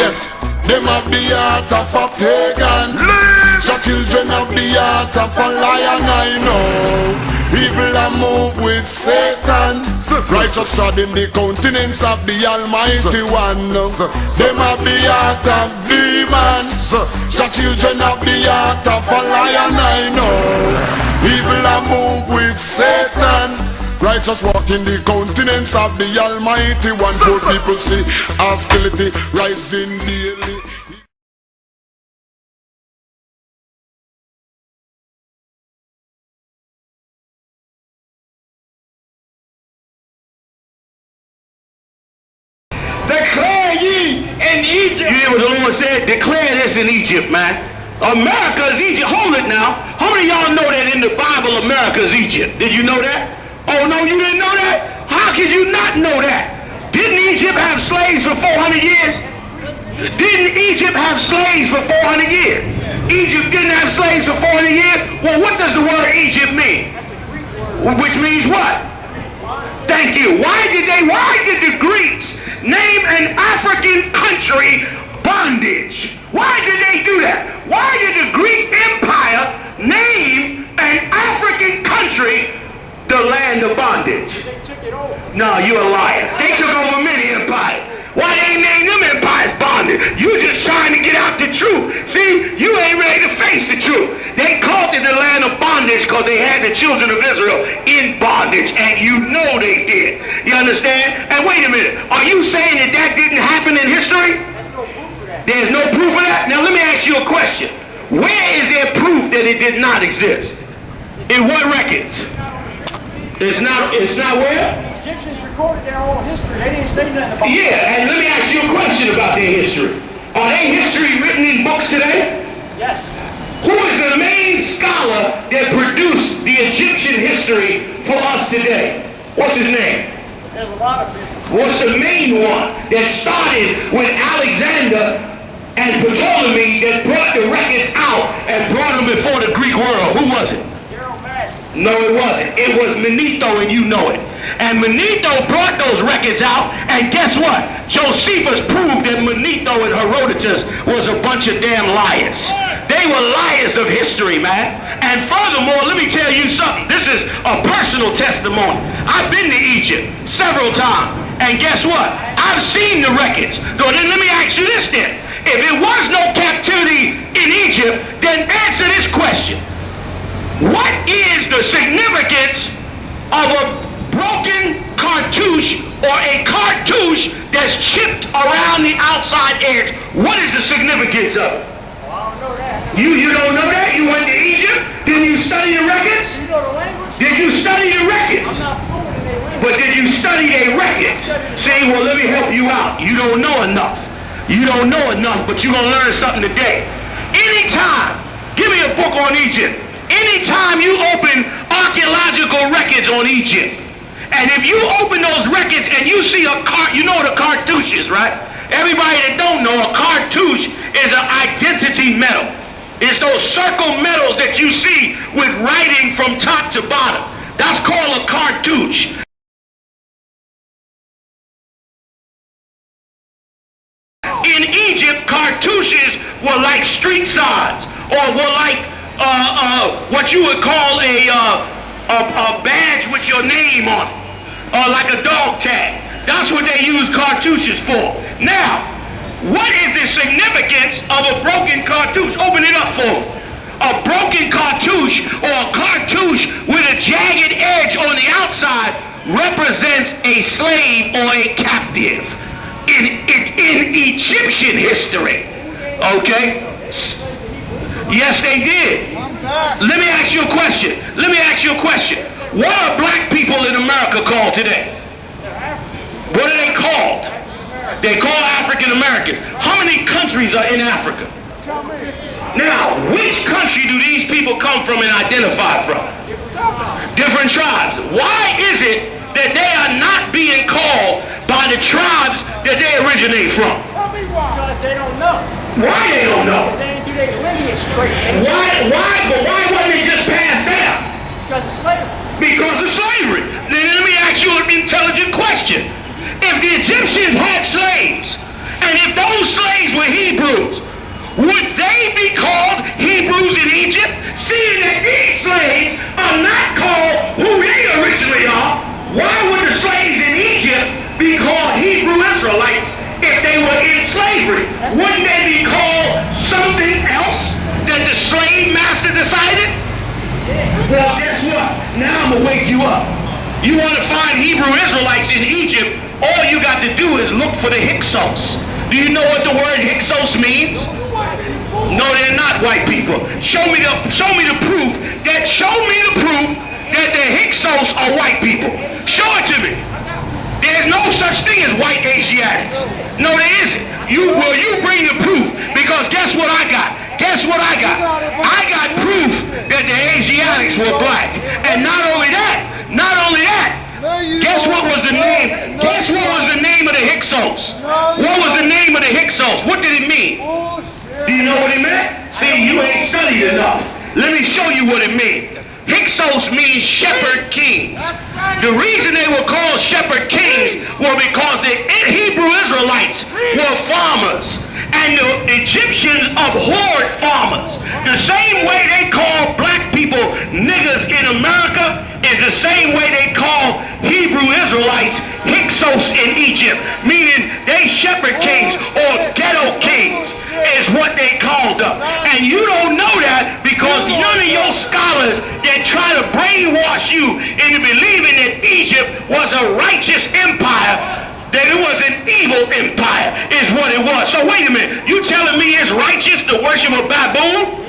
Yes, them have the heart of a pagan. The children have the heart of a lion, I know. Evil a move with Satan. Righteous trod in the countenance of the Almighty One. Them have the heart of demons. The children have the heart of a lion, I know. Evil a move with Satan. Righteous walk in the countenance of the Almighty One. Poor people see hostility rising daily. Declare ye in Egypt. You hear what the Lord said? Declare this in Egypt, man. America is Egypt. Hold it now. How many of y'all know that in the Bible America is Egypt? Did you know that? Oh no, you didn't know that? How could you not know that? Didn't Egypt have slaves for 400 years? Didn't Egypt have slaves for 400 years? Egypt didn't have slaves for 400 years? Well, what does the word Egypt mean? That's a Greek word. Which means what? Thank you. Why did the Greeks name an African country bondage? Why did they do that? Why did the Greek Empire name an African country the land of bondage? They took it over. No, you're a liar. They took over many empires. Why they name them empires bondage? You just trying to get out the truth. See, you ain't ready to face the truth. They called it the land of bondage because they had the children of Israel in bondage, and you know they did. You understand? And wait a minute, are you saying that that didn't happen in history? There's no proof of that. There's no proof of that? Now let me ask you a question. Where is there proof that it did not exist? In what records? It's not where? The Egyptians recorded their own history. They didn't say nothing about it. Yeah, and let me ask you a question about their history. Are their history written in books today? Yes. Who is the main scholar that produced the Egyptian history for us today? What's his name? There's a lot of people. What's the main one that started with Alexander and Ptolemy that brought the records out and brought them before the Greek world? Who was it? No, it wasn't. It was Manetho, and you know it. And Manetho brought those records out, and guess what? Josephus proved that Manetho and Herodotus was a bunch of damn liars. They were liars of history, man. And furthermore, let me tell you something. This is a personal testimony. I've been to Egypt several times, and guess what? I've seen the records. So then let me ask you this then. If it was no captivity in Egypt, then answer this question. What is the significance of a broken cartouche or a cartouche that's chipped around the outside edge? What is the significance of it? Well, I don't know that. You don't know that? You went to Egypt? Did you study the records? You know the language? Did you study the records? I'm not fluent in their language. But did you study their records? See, well, let me help you out. You don't know enough. You don't know enough, but you're going to learn something today. Anytime, give me a book on Egypt. Anytime you open archaeological records on Egypt, and if you open those records and you see you know what a cartouche is, right? Everybody that don't know, a cartouche is an identity medal. It's those circle medals that you see with writing from top to bottom. That's called a cartouche. In Egypt, cartouches were like street signs, or were like what you would call a badge with your name on it, or like a dog tag. That's what they use cartouches for. Now, what is the significance of a broken cartouche? Open it up for me. A broken cartouche, or a cartouche with a jagged edge on the outside, represents a slave or a captive in Egyptian history. Okay? Yes, they did. Let me ask you a question. What are black people in America called today? What are they called? They call African American. How many countries are in Africa? Now, which country do these people come from and identify from? Different tribes. Why is it that they are not being called by the tribes that they originate from? Tell me why. Because they don't know. Why they don't know? Because they didn't do their lineage straight. Why wasn't it just passed down? Because of slavery. Because of slavery. Then let me ask you an intelligent question. If the Egyptians had slaves, and if those slaves slaves were Hebrews. Would they be called Hebrews in Egypt? Seeing that these slaves are not called who they originally are, why would the slaves in Egypt be called Hebrew Israelites if they were in slavery? Wouldn't they be called something else that the slave master decided? Well, guess what? Now I'm going to wake you up. You want to find Hebrew Israelites in Egypt, all you got to do is look for the Hyksos. Do you know what the word Hyksos means? No, they're not white people. Show me the proof that the Hyksos are white people. Show it to me. There's no such thing as white Asiatics. No, there isn't. You bring the proof, because guess what I got? Guess what I got? I got proof that the Asiatics were black. And not only that, guess what was the name? Guess what was the name of the Hyksos? What was the name of the Hyksos? What did it mean? Do you know what it meant? See, you ain't studied enough. Let me show you what it means. Hyksos means shepherd kings. The reason they were called shepherd kings were because the Hebrew Israelites were farmers, and the Egyptians abhorred farmers. The same way they call black people niggers in America is the same way they call Hebrew Israelites Hyksos in Egypt, meaning they shepherd kings or ghetto kings is what they called them. And you don't know that because none of your scholars that try to brainwash you into believing that Egypt was a righteous empire, that it was an evil empire, is what it was. So wait a minute, you telling me it's righteous to worship a baboon?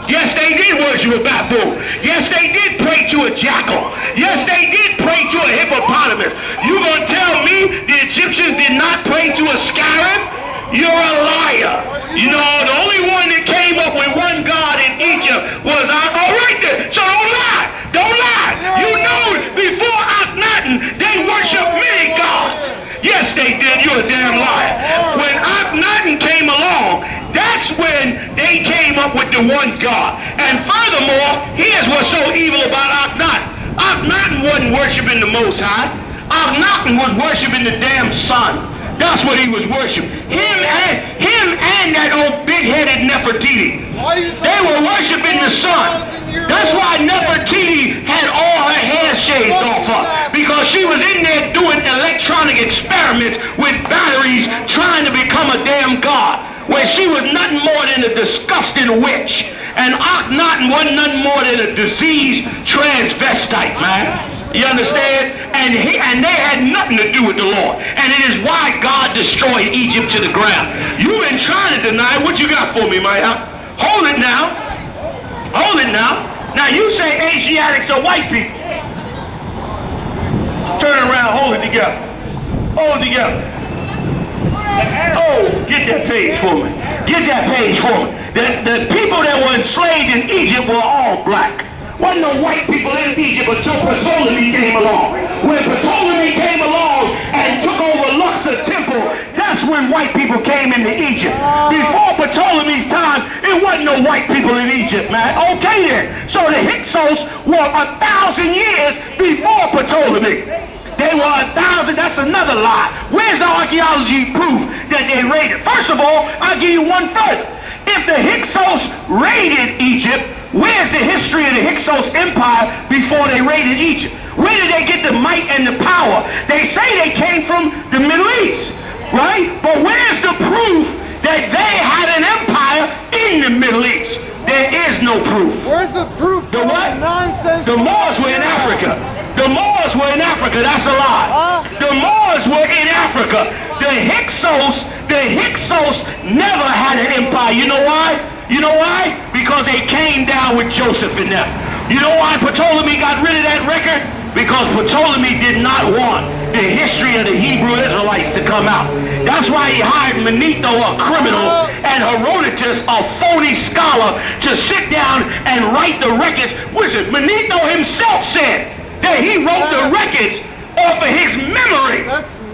Yes, they did worship a baboon. Yes, they did pray to a jackal. Yes, they did pray to a hippopotamus. You gonna tell me the Egyptians did not pray to a scarab? You're a liar. You know, the only one that came up with one God in Egypt was all right there. So don't lie. Don't lie. You know, before Akhenaten, they worshiped many gods. Yes, they did. You're a damn liar. When Akhenaten came along, that's when they came up with the one God. And furthermore, here's what's so evil about Akhenaten. Akhenaten wasn't worshiping the Most High. Akhenaten was worshiping the damn sun. That's what he was worshiping. Him and that old big-headed Nefertiti. They were worshiping the sun. That's why Nefertiti had all her hair shaved off her, because she was in there doing electronic experiments with batteries trying to become a damn god, where she was nothing more than a disgusting witch. And Akhenaten wasn't nothing more than a diseased transvestite, man. You understand? And they had nothing to do with the Lord. And it is why God destroyed Egypt to the ground. You've been trying to deny. What you got for me, Maya? Hold it now. Hold it now. Now you say Asiatics are white people. Turn around, hold it together. Hold it together. Oh, get that page for me. Get that page for me. The people that were enslaved in Egypt were all black. Wasn't no white people in Egypt until Ptolemy came along. When Ptolemy came along and took over Luxor Temple, that's when white people came into Egypt. Before Ptolemy's time, it wasn't no white people in Egypt, man. Okay then. So the Hyksos were 1,000 years before Ptolemy. They were 1,000, that's another lie. Where's the archaeology proof that they raided? First of all, I'll give you one further. If the Hyksos raided Egypt, where's the history of the Hyksos Empire before they raided Egypt? Where did they get the might and the power? They say they came from the Middle East, right? But where's the proof that they had an empire in the Middle East? There is no proof. Where's the proof? The what? Nonsense. The Moors were in Africa. The Moors were in Africa. That's a lie. The Moors were in Africa. The Hyksos never had an empire. You know why? You know why? Because they came down with Joseph and them. You know why Ptolemy got rid of that record? Because Ptolemy did not want the history of the Hebrew Israelites to come out. That's why he hired Manetho, a criminal, and Herodotus, a phony scholar, to sit down and write the records. Listen, Manetho himself said that he wrote the records off of his memory.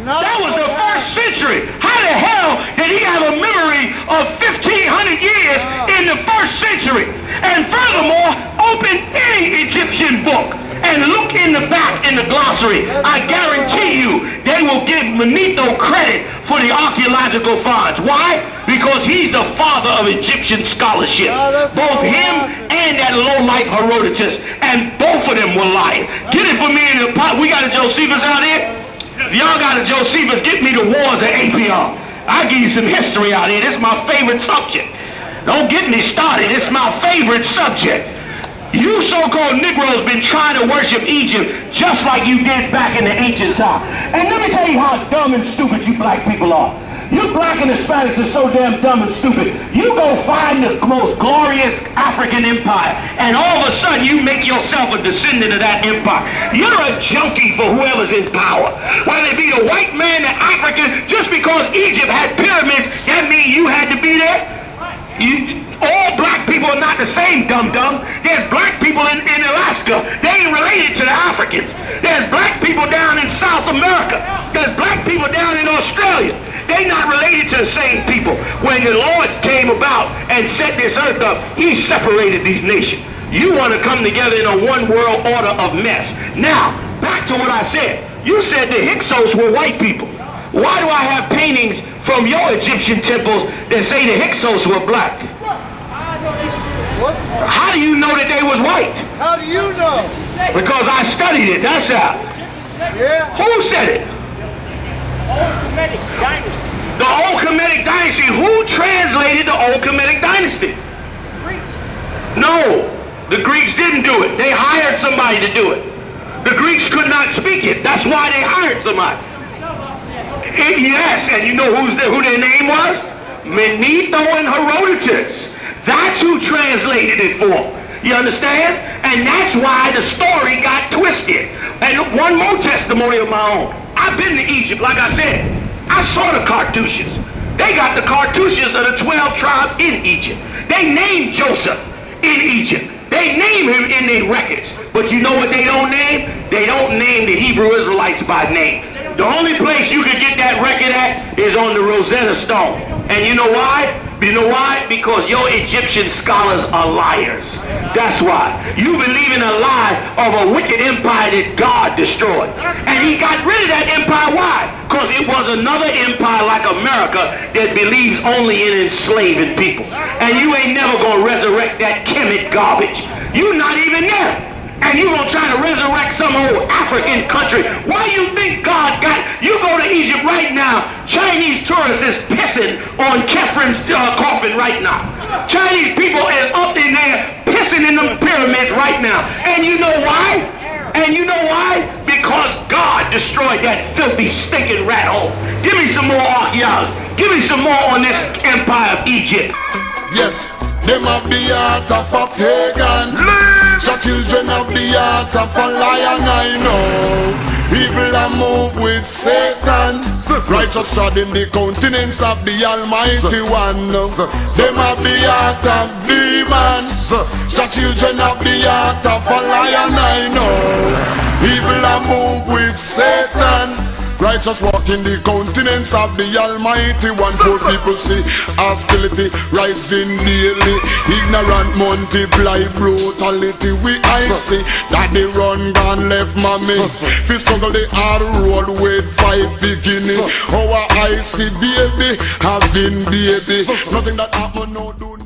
That was the first century. How the hell did he have a memory of 1,500 years in the first century? And furthermore, open any Egyptian book and look in the back in the glossary. I guarantee you they will give Manetho credit for the archaeological finds. Why? Because he's the father of Egyptian scholarship. Both him and that lowlife Herodotus, and both of them were lying. Get it for me in the pot. We got a Josephus out here. If y'all got a Josephus, get me the wars of APR. I'll give you some history out here. This is my favorite subject. Don't get me started. It's my favorite subject. You so-called Negroes been trying to worship Egypt just like you did back in the ancient time. And let me tell you how dumb and stupid you black people are. You black and Hispanics are so damn dumb and stupid. You go find the most glorious African empire, and all of a sudden you make yourself a descendant of that empire. You're a junkie for whoever's in power. Whether it be the white man, the African, just because Egypt had pyramids, that means you had to be there? All black people are not the same, dum-dum. There's black people in Alaska. They ain't related to the Africans. There's black people down in South America. There's black people down in Australia. They not related to the same people. When the Lord came about and set this earth up, he separated these nations. You want to come together in a one world order of mess. Now, back to what I said. You said the Hyksos were white people. Why do I have paintings from your Egyptian temples that say the Hyksos were black? How do you know that they was white? How do you know? Because I studied it, that's how. Yeah. Who said it? Old Kemetic dynasty. The Old Kemetic dynasty. Who translated the Old Kemetic dynasty? Greeks. No, the Greeks didn't do it. They hired somebody to do it. The Greeks could not speak it. That's why they hired somebody. Yes, and you know who their name was? Manetho and Herodotus. That's who translated it for. You understand? And that's why the story got twisted. And one more testimony of my own. I've been to Egypt, like I said. I saw the cartouches. They got the cartouches of the 12 tribes in Egypt. They named Joseph in Egypt. They name him in their records. But you know what they don't name? They don't name the Hebrew Israelites by name. The only place you can get that record at is on the Rosetta Stone. And you know why? You know why? Because your Egyptian scholars are liars. That's why. You believe in a lie of a wicked empire that God destroyed. And he got rid of that empire. Why? Because it was another empire like America that believes only in enslaving people. And you ain't never going to resurrect that Kemet garbage. You're not even there. And you gonna try to resurrect some old African country. Why you think God got, you go to Egypt right now, Chinese tourists is pissing on Kefren's coffin right now. Chinese people is up in there pissing in them pyramids right now. And you know why? And you know why? Because God destroyed that filthy, stinking rat hole. Give me some more archaeology. Give me some more on this empire of Egypt. Yes, them have the heart of a pagan. The children of the heart of a lion, I know. Evil a move with Satan. Righteous treading the countenance of the Almighty One. Them have the heart of demons. The children of the heart of a lion, I know. Evil a move with Satan. Righteous walk in the countenance of the Almighty One. Poor people see hostility rising daily. Ignorant multiply brutality. I see that they run gone left mommy. Fi struggle the hard road with 5 beginning. Our I see baby having baby. Nothing that happen no do.